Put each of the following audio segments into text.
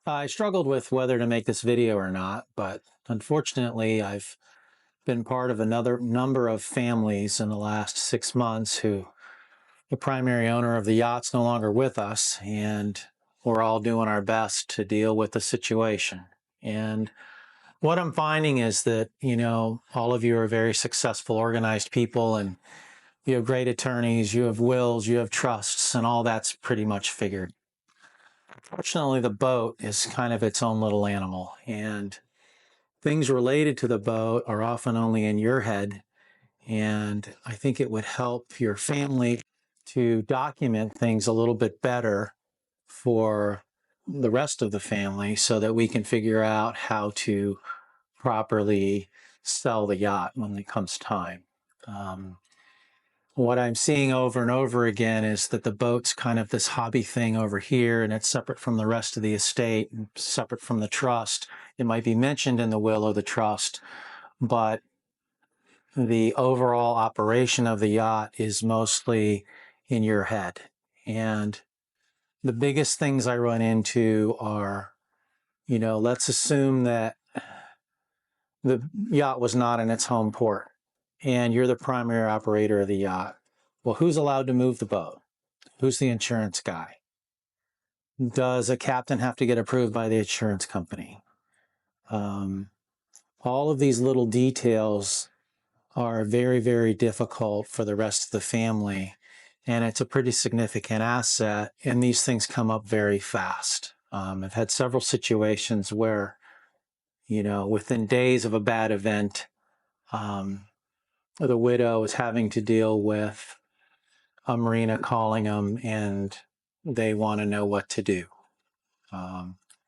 I struggled with whether to make this video or not, but unfortunately, I've been part of another number of families in the last 6 months who the primary owner of the yacht's no longer with us, and we're all doing our best to deal with the situation. And what I'm finding is that, all of you are very successful, organized people, and you have great attorneys, you have wills, you have trusts, and all that's pretty much figured. Fortunately, the boat is kind of its own little animal, and things related to the boat are often only in your head. And I think it would help your family to document things a little bit better for the rest of the family so that we can figure out how to properly sell the yacht when it comes time. What I'm seeing over and over again is that the boat's kind of this hobby thing over here, and it's separate from the rest of the estate and separate from the trust. It might be mentioned in the will or the trust, but the overall operation of the yacht is mostly in your head. And the biggest things I run into are, let's assume that the yacht was not in its home port and you're the primary operator of the yacht. Well, who's allowed to move the boat? Who's the insurance guy? Does a captain have to get approved by the insurance company? All of these little details are very, very difficult for the rest of the family. And it's a pretty significant asset. And these things come up very fast. I've had several situations where, within days of a bad event, the widow is having to deal with a marina calling them and they want to know what to do.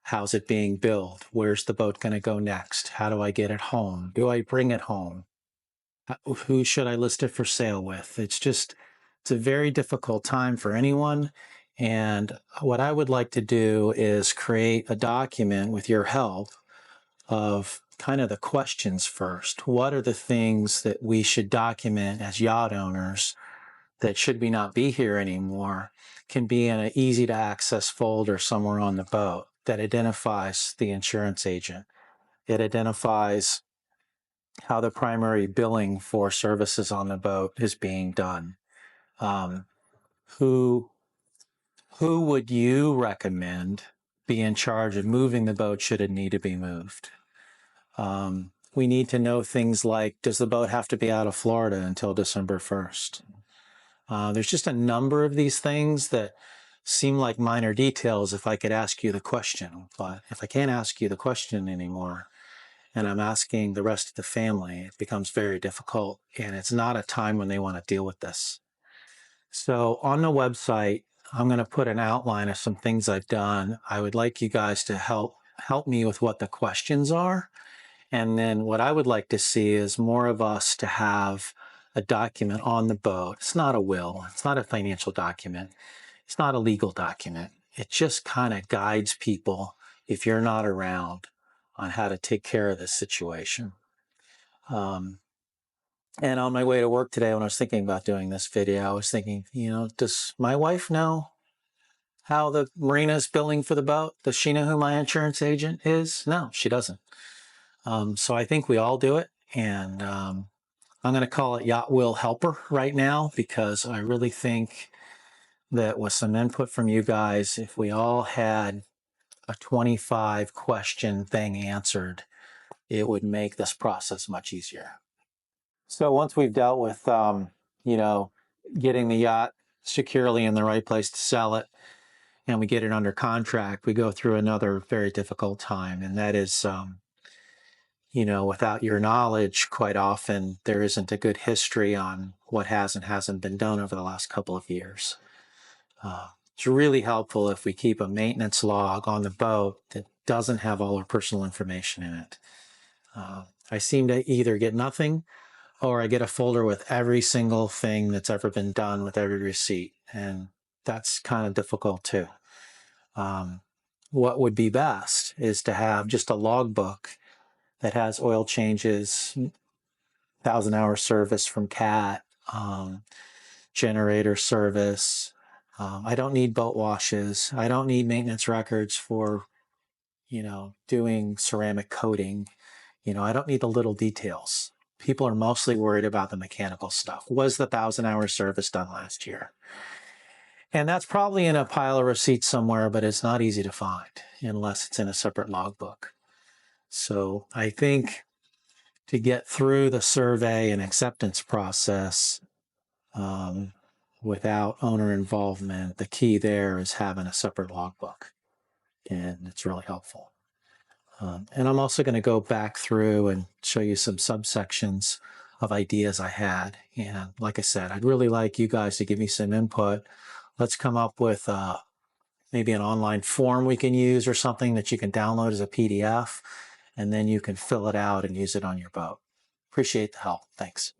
How's it being built? Where's the boat going to go next? How do I get it home? Do I bring it home? Who should I list it for sale with? It's a very difficult time for anyone. And what I would like to do is create a document with your help of kind of the questions first. What are the things that we should document as yacht owners that should we not be here anymore can be in an easy to access folder somewhere on the boat that identifies the insurance agent. It identifies how the primary billing for services on the boat is being done. Who would you recommend be in charge of moving the boat should it need to be moved? We need to know things like, does the boat have to be out of Florida until December 1st? There's just a number of these things that seem like minor details if I could ask you the question. But if I can't ask you the question anymore, and I'm asking the rest of the family, it becomes very difficult, and it's not a time when they want to deal with this. So on the website, I'm going to put an outline of some things I've done. I would like you guys to help me with what the questions are. And then what I would like to see is more of us to have a document on the boat. It's not a will. It's not a financial document. It's not a legal document. It just kind of guides people, if you're not around, on how to take care of this situation. And on my way to work today, when I was thinking about doing this video, I was thinking, does my wife know how the marina is billing for the boat? Does she know who my insurance agent is? No, she doesn't. So I think we all do it. And I'm going to call it Yacht Will Helper right now, because I really think that with some input from you guys, if we all had a 25 question thing answered, it would make this process much easier. So once we've dealt with, getting the yacht securely in the right place to sell it, and we get it under contract, we go through another very difficult time. And that is, without your knowledge, quite often there isn't a good history on what has and hasn't been done over the last couple of years. It's really helpful if we keep a maintenance log on the boat that doesn't have all our personal information in it. I seem to either get nothing or I get a folder with every single thing that's ever been done with every receipt. And that's kind of difficult too. What would be best is to have just a logbook that has oil changes, 1,000-hour service from CAT, generator service. I don't need boat washes. I don't need maintenance records for doing ceramic coating. I don't need the little details. People are mostly worried about the mechanical stuff. Was the 1,000-hour service done last year? And that's probably in a pile of receipts somewhere, but it's not easy to find unless it's in a separate logbook. So I think to get through the survey and acceptance process without owner involvement, the key there is having a separate logbook. And it's really helpful. And I'm also going to go back through and show you some subsections of ideas I had. And like I said, I'd really like you guys to give me some input. Let's come up with maybe an online form we can use or something that you can download as a PDF, and then you can fill it out and use it on your boat. Appreciate the help. Thanks.